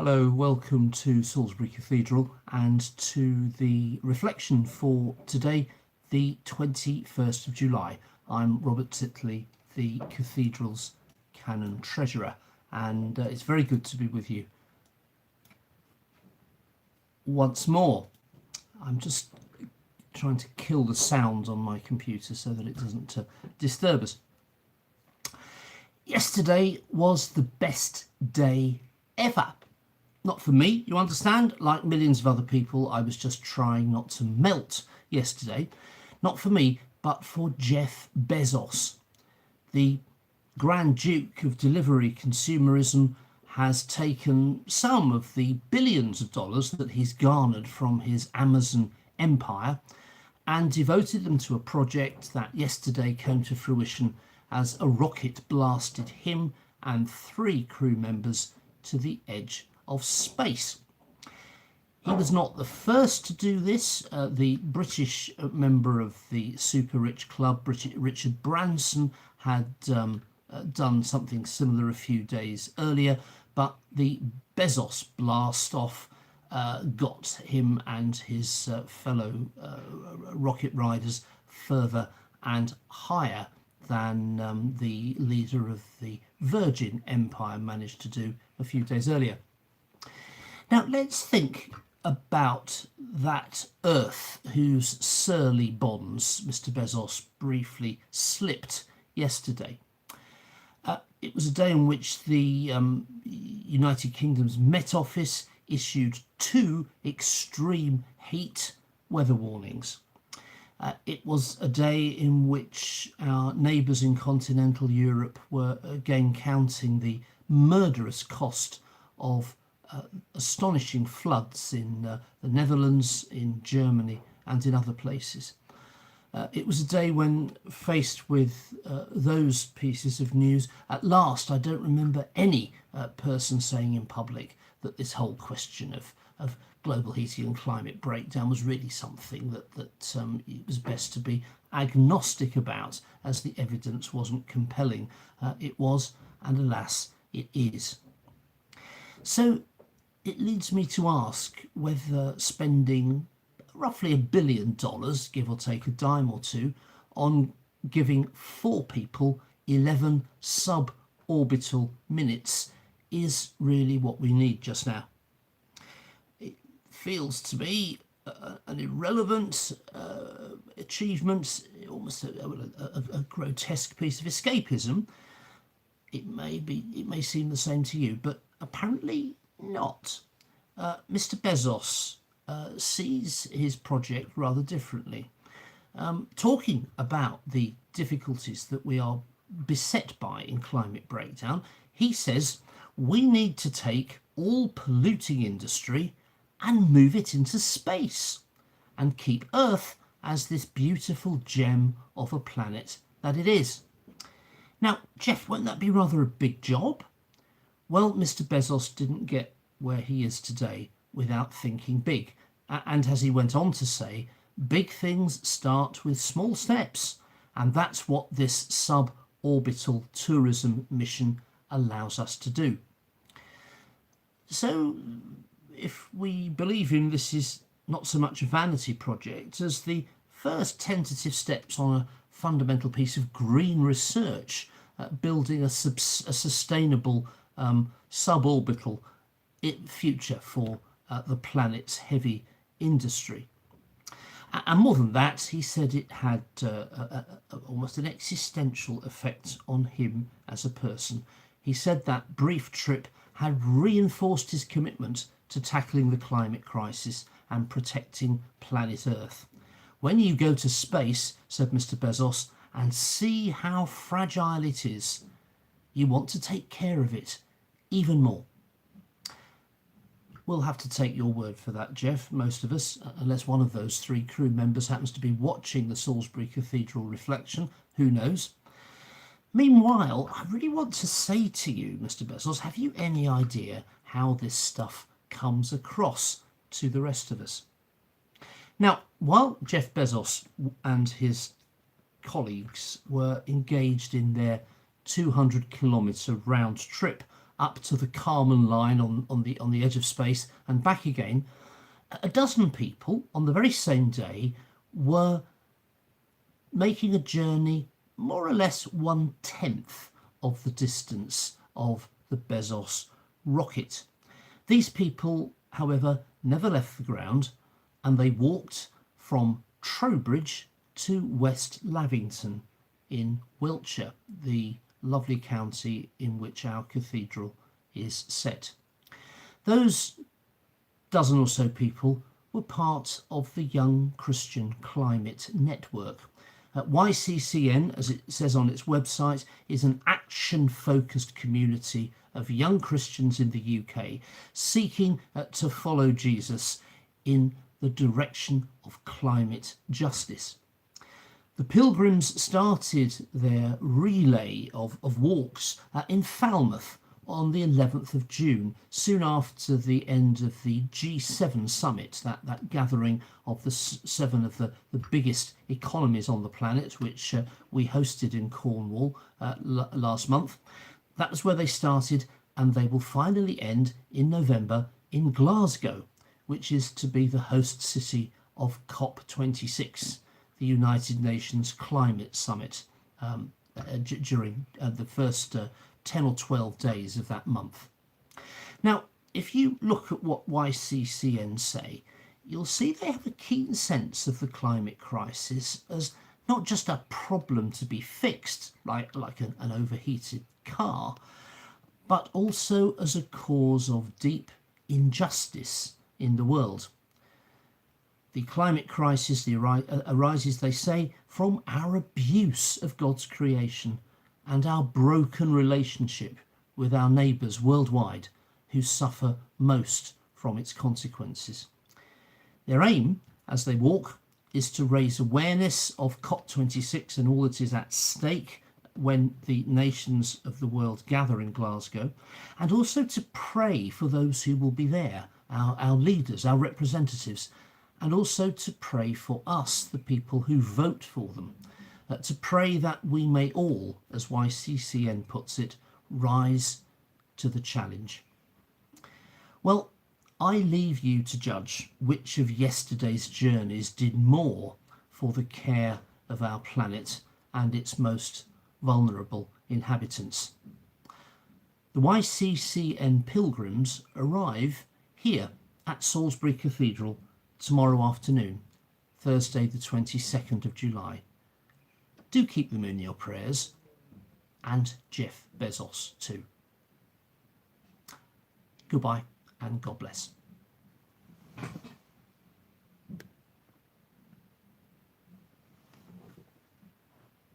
Hello, welcome to Salisbury Cathedral and to the reflection for today, the 21st of July. I'm Robert Titley, the Cathedral's Canon Treasurer, and it's very good to be with you once more. I'm just trying to kill the sound on my computer so that it doesn't disturb us. Yesterday was the best day ever. Not for me, you understand. Like millions of other people, I was just trying not to melt yesterday. Not for me, but for Jeff Bezos. The Grand Duke of delivery consumerism has taken some of the billions of dollars that he's garnered from his Amazon empire and devoted them to a project that yesterday came to fruition as a rocket blasted him and 3 crew members to the edge of space. He was not the first to do this. The British member of the super rich club, Richard Branson, had done something similar a few days earlier, but the Bezos blast off got him and his fellow rocket riders further and higher than the leader of the Virgin Empire managed to do a few days earlier. Now let's think about that Earth whose surly bonds Mr. Bezos briefly slipped yesterday. It was a day in which the United Kingdom's Met Office issued 2 extreme heat weather warnings. It was a day in which our neighbours in continental Europe were again counting the murderous cost of astonishing floods in the Netherlands, in Germany and in other places. It was a day when, faced with those pieces of news, at last I don't remember any person saying in public that this whole question of global heating and climate breakdown was really something that it was best to be agnostic about, as the evidence wasn't compelling. It was, and alas, it is. So it leads me to ask whether spending roughly $1 billion, give or take a dime or two, on giving 4 people 11 suborbital minutes is really what we need just now. It feels to me an irrelevant achievement, almost a grotesque piece of escapism. It may seem the same to you, but apparently not. Mr. Bezos sees his project rather differently. Talking about the difficulties that we are beset by in climate breakdown, he says we need to take all polluting industry and move it into space and keep Earth as this beautiful gem of a planet that it is. Now, Jeff, won't that be rather a big job? Well, Mr. Bezos didn't get where he is today without thinking big. And as he went on to say, big things start with small steps. And that's what this suborbital tourism mission allows us to do. So if we believe him, this is not so much a vanity project as the first tentative steps on a fundamental piece of green research, building a sustainable suborbital future for the planet's heavy industry. And more than that, he said it had almost an existential effect on him as a person. He said that brief trip had reinforced his commitment to tackling the climate crisis and protecting planet Earth. When you go to space, said Mr. Bezos, and see how fragile it is, you want to take care of it even more. We'll have to take your word for that, Jeff, most of us, unless one of those 3 crew members happens to be watching the Salisbury Cathedral reflection. Who knows? Meanwhile, I really want to say to you, Mr. Bezos, have you any idea how this stuff comes across to the rest of us? Now, while Jeff Bezos and his colleagues were engaged in their 200-kilometre round trip up to the Kármán line on the edge of space and back again, a dozen people on the very same day were making a journey more or less 1/10 of the distance of the Bezos rocket. These people, however, never left the ground, and they walked from Trowbridge to West Lavington in Wiltshire, the lovely county in which our cathedral is set. Those dozen or so people were part of the Young Christian Climate Network. YCCN, as it says on its website, is an action-focused community of young Christians in the UK seeking to follow Jesus in the direction of climate justice. The pilgrims started their relay of walks in Falmouth on the 11th of June, soon after the end of the G7 summit, that gathering of the seven of the biggest economies on the planet, which we hosted in Cornwall last month. That was where they started, and they will finally end in November in Glasgow, which is to be the host city of COP26, the United Nations Climate Summit, during the first 10 or 12 days of that month. Now, if you look at what YCCN say, you'll see they have a keen sense of the climate crisis as not just a problem to be fixed, like an overheated car, but also as a cause of deep injustice in the world. The climate crisis arises, they say, from our abuse of God's creation and our broken relationship with our neighbours worldwide, who suffer most from its consequences. Their aim, as they walk, is to raise awareness of COP26 and all that is at stake when the nations of the world gather in Glasgow, and also to pray for those who will be there, our leaders, our representatives, and also to pray for us, the people who vote for them, to pray that we may all, as YCCN puts it, rise to the challenge. Well, I leave you to judge which of yesterday's journeys did more for the care of our planet and its most vulnerable inhabitants. The YCCN pilgrims arrive here at Salisbury Cathedral tomorrow afternoon, Thursday the 22nd of July. Do keep them in your prayers, and Jeff Bezos too. Goodbye and God bless.